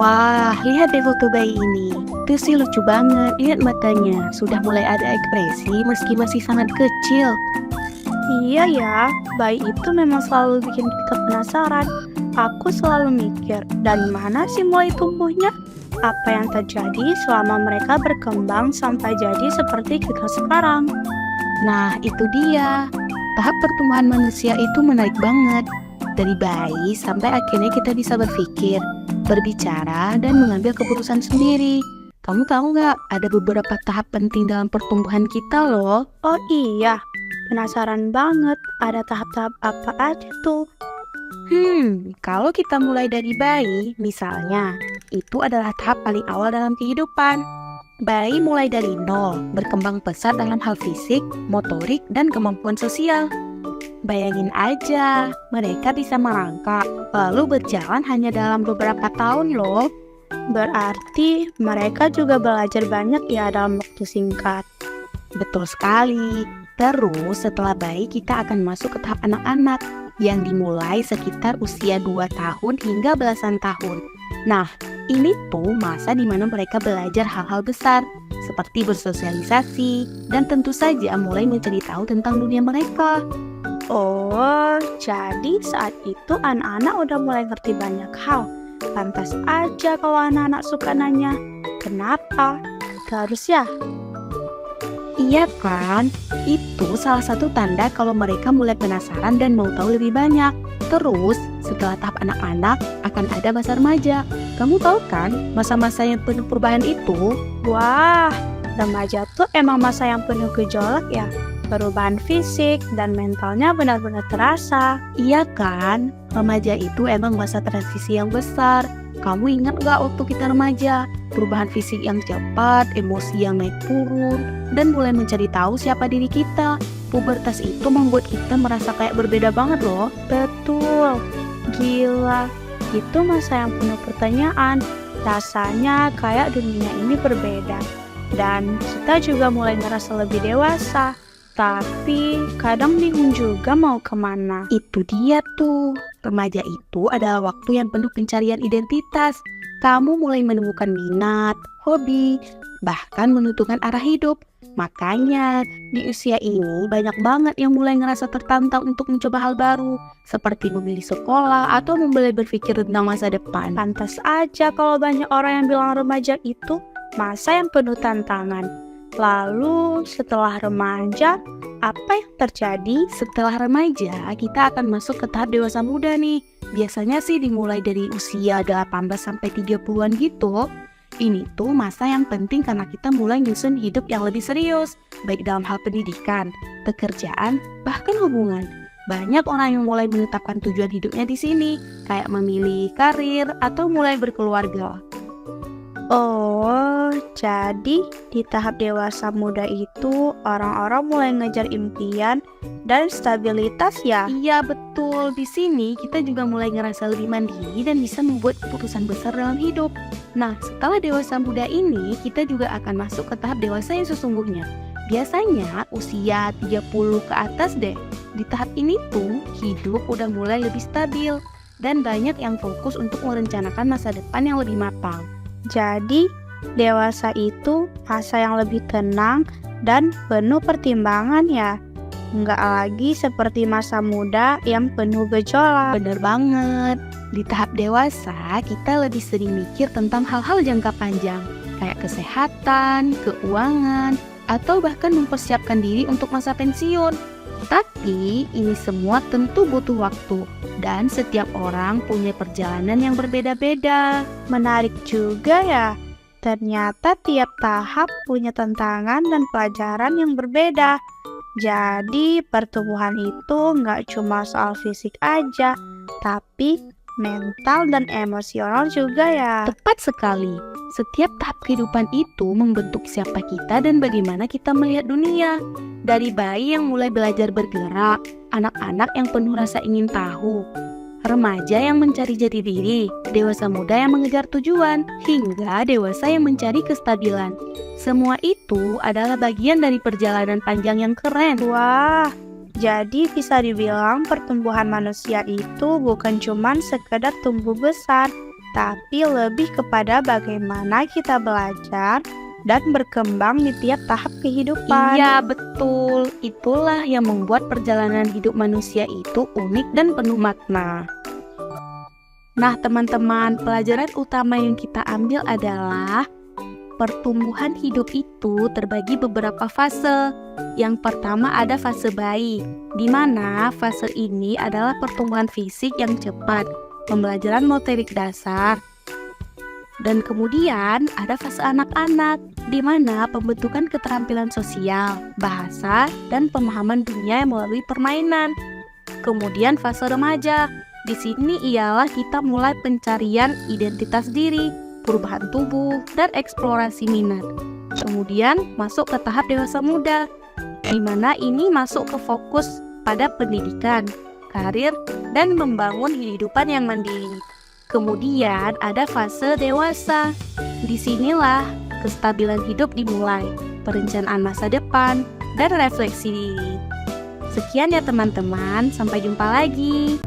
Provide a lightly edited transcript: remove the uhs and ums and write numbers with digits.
Wah, lihat deh foto bayi ini. Itu sih lucu banget. Lihat matanya, sudah mulai ada ekspresi meski masih sangat kecil. Iya ya, bayi itu memang selalu bikin kita penasaran. Aku selalu mikir, dari mana sih mulai tumbuhnya? Apa yang terjadi selama mereka berkembang sampai jadi seperti kita sekarang? Nah, itu dia. Tahap pertumbuhan manusia itu menarik banget. Dari bayi sampai akhirnya kita bisa berpikir, berbicara, dan mengambil keputusan sendiri. Kamu tahu nggak, ada beberapa tahap penting dalam pertumbuhan kita loh. Oh iya, penasaran banget. Ada tahap-tahap apa aja tuh? Kalau kita mulai dari bayi, misalnya, itu adalah tahap paling awal dalam kehidupan. Bayi mulai dari nol, berkembang pesat dalam hal fisik, motorik, dan kemampuan sosial. Bayangin aja, mereka bisa merangkak, lalu berjalan hanya dalam beberapa tahun loh. Berarti mereka juga belajar banyak ya dalam waktu singkat. Betul sekali. Terus setelah bayi kita akan masuk ke tahap anak-anak yang dimulai sekitar usia 2 tahun hingga belasan tahun. Nah, ini tuh masa di mana mereka belajar hal-hal besar seperti bersosialisasi dan tentu saja mulai mencari tahu tentang dunia mereka. Oh, jadi saat itu anak-anak udah mulai ngerti banyak hal. Pantas aja kalau anak-anak suka nanya, kenapa? Terus ya? Iya kan? Itu salah satu tanda kalau mereka mulai penasaran dan mau tahu lebih banyak. Terus, setelah tahap anak-anak, akan ada masa remaja. Kamu tahu kan, masa-masa yang penuh perubahan itu? Wah, remaja tuh emang masa yang penuh gejolak ya. Perubahan fisik dan mentalnya benar-benar terasa. Iya kan? Remaja itu emang masa transisi yang besar. Kamu ingat gak waktu kita remaja? Perubahan fisik yang cepat, emosi yang naik turun, dan mulai mencari tahu siapa diri kita. Pubertas itu membuat kita merasa kayak berbeda banget loh. Betul, gila. Itu masa yang penuh pertanyaan. Rasanya kayak dunia ini berbeda. Dan kita juga mulai ngerasa lebih dewasa. Tapi kadang bingung juga mau kemana. Itu dia tuh. Remaja itu adalah waktu yang penuh pencarian identitas. Kamu mulai menemukan minat, hobi, bahkan menentukan arah hidup. Makanya, di usia ini banyak banget yang mulai ngerasa tertantang untuk mencoba hal baru, seperti memilih sekolah atau mulai berpikir tentang masa depan. Pantas aja kalau banyak orang yang bilang remaja itu masa yang penuh tantangan. Lalu setelah remaja, apa yang terjadi? Setelah remaja, kita akan masuk ke tahap dewasa muda nih. Biasanya sih dimulai dari usia 18-30-an gitu. Ini tuh masa yang penting karena kita mulai nyusun hidup yang lebih serius, baik dalam hal pendidikan, pekerjaan, bahkan hubungan. Banyak orang yang mulai menetapkan tujuan hidupnya di sini, kayak memilih karir atau mulai berkeluarga. Oh, jadi di tahap dewasa muda itu orang-orang mulai ngejar impian dan stabilitas ya? Iya betul, di sini kita juga mulai ngerasa lebih mandiri dan bisa membuat keputusan besar dalam hidup. Nah, setelah dewasa muda ini, kita juga akan masuk ke tahap dewasa yang sesungguhnya. Biasanya usia 30 ke atas deh. Di tahap ini tuh, hidup udah mulai lebih stabil dan banyak yang fokus untuk merencanakan masa depan yang lebih matang. Jadi, dewasa itu masa yang lebih tenang dan penuh pertimbangan ya. Nggak lagi seperti masa muda yang penuh gejolak. Bener banget. Di tahap dewasa, kita lebih sering mikir tentang hal-hal jangka panjang, kayak kesehatan, keuangan, atau bahkan mempersiapkan diri untuk masa pensiun. Tapi, ini semua tentu butuh waktu, dan setiap orang punya perjalanan yang berbeda-beda. Menarik juga ya. Ternyata tiap tahap punya tantangan dan pelajaran yang berbeda. Jadi pertumbuhan itu nggak cuma soal fisik aja, tapi mental dan emosional juga ya. Tepat sekali. Setiap tahap kehidupan itu membentuk siapa kita dan bagaimana kita melihat dunia. Dari bayi yang mulai belajar bergerak, anak-anak yang penuh rasa ingin tahu, remaja yang mencari jati diri, dewasa muda yang mengejar tujuan, hingga dewasa yang mencari kestabilan. Semua itu adalah bagian dari perjalanan panjang yang keren. Wah, jadi bisa dibilang pertumbuhan manusia itu bukan cuman sekedar tumbuh besar, tapi lebih kepada bagaimana kita belajar dan berkembang di tiap tahap kehidupan. Iya, betul. Itulah yang membuat perjalanan hidup manusia itu unik dan penuh makna. Nah, teman-teman, pelajaran utama yang kita ambil adalah pertumbuhan hidup itu terbagi beberapa fase. Yang pertama ada fase bayi, di mana fase ini adalah pertumbuhan fisik yang cepat, pembelajaran motorik dasar. Dan kemudian ada fase anak-anak, di mana pembentukan keterampilan sosial, bahasa, dan pemahaman dunia melalui permainan. Kemudian fase remaja, di sini ialah kita mulai pencarian identitas diri, perubahan tubuh, dan eksplorasi minat. Kemudian masuk ke tahap dewasa muda, di mana ini masuk ke fokus pada pendidikan, karir, dan membangun kehidupan yang mandiri. Kemudian ada fase dewasa. Disinilah kestabilan hidup dimulai, perencanaan masa depan, dan refleksi diri. Sekian ya teman-teman, sampai jumpa lagi.